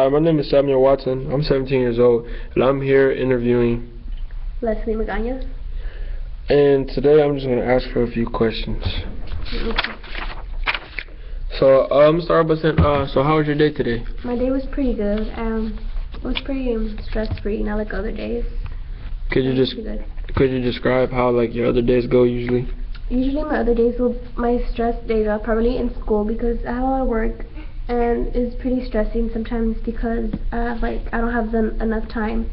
Hi, my name is S.Watson. I'm 17 years old, and I'm here interviewing Leslie Magana. And today I'm just going to ask her a few questions. So, I'm going to start by saying, so how was your day today? My day was pretty good. It was pretty stress-free, not like other days. Could you describe how like your other days go usually? Usually my stress days are probably in school because I have a lot of work, and it's pretty stressing sometimes because I don't have enough time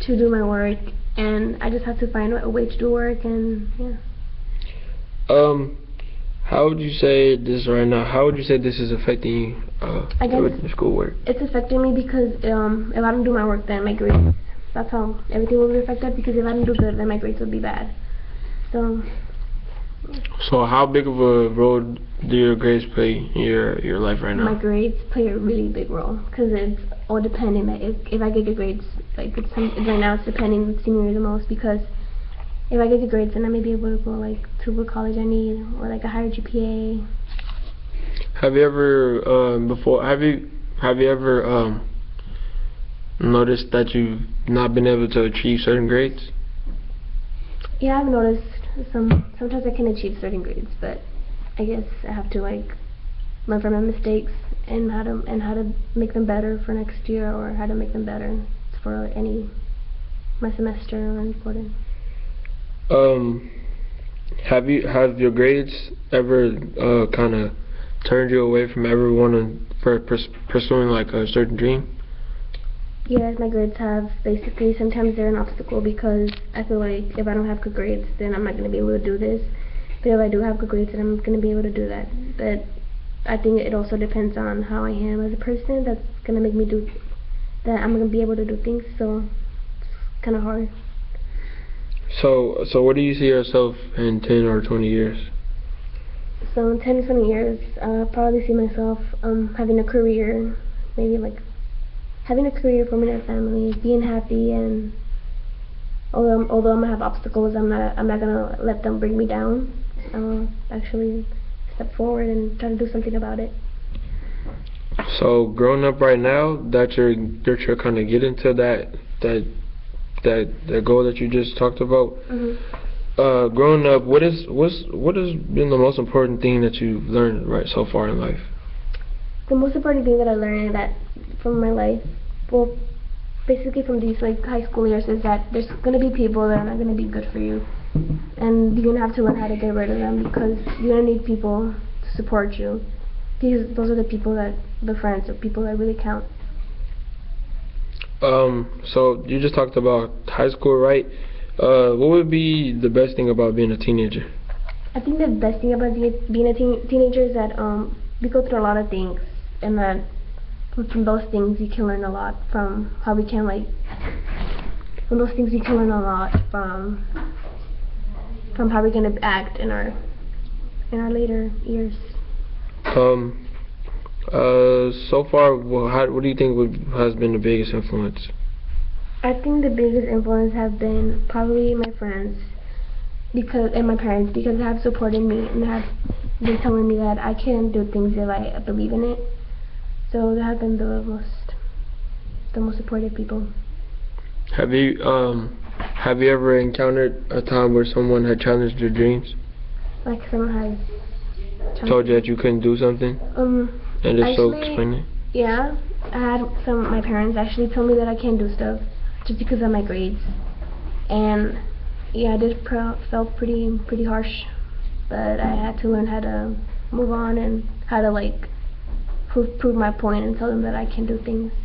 to do my work, and I just have to find a way to do work, and yeah. How would you say this right now? How would you say this is affecting you with your schoolwork? It's affecting me because if I don't do my work, then my grades. That's how everything will be affected, because if I don't do good, then my grades will be bad. So how big of a role do your grades play in your life right now? My grades play a really big role because it's all depending. If I get good grades, right now it's depending senior year the most, because if I get good grades, then I may be able to go to what college I need, or like a higher GPA. Have you ever noticed that you've not been able to achieve certain grades? Yeah, I've noticed sometimes I can achieve certain grades, but I guess I have to learn from my mistakes and how to make them better for next year, or how to make them better for my semester or important. Have your grades ever kind of turned you away from ever wanting pursuing like a certain dream? Yes, my grades have. Basically, sometimes they're an obstacle because I feel like if I don't have good grades, then I'm not going to be able to do this. But if I do have good grades, then I'm going to be able to do that. But I think it also depends on how I am as a person. That's going to make me do that. I'm going to be able to do things. So it's kind of hard. So what do you see yourself in 10 or 20 years? So in 10 to 20 years, I'll probably see myself having a career, maybe having a career, forming a family, being happy, and although I'm gonna have obstacles, I'm not gonna let them bring me down. I'll actually step forward and try to do something about it. So growing up right now, that you're kind of getting to that goal that you just talked about. Mm-hmm. Growing up, what has been the most important thing that you've learned so far in life? The most important thing that I learned from my life, well, basically from these high school years, is that there's gonna be people that are not gonna be good for you, and you're gonna have to learn how to get rid of them, because you're gonna need people to support you, because those are the friends or people that really count. So you just talked about high school, right? What would be the best thing about being a teenager? I think the best thing about being a teenager is that we go through a lot of things, and that from those things you can learn a lot from how we can from those things you can learn a lot from how we're gonna act in our later years. So far, what do you think has been the biggest influence? I think the biggest influence have been probably my friends, and my parents, because they have supported me and have been telling me that I can do things if I believe in it. So they have been the most supportive people. Have you ever encountered a time where someone had challenged your dreams? Like someone has told you that you couldn't do something? And if so, explain it. Yeah, I had my parents actually tell me that I can't do stuff just because of my grades, and yeah, it felt pretty harsh, but I had to learn how to move on and how to prove my point and tell them that I can do things.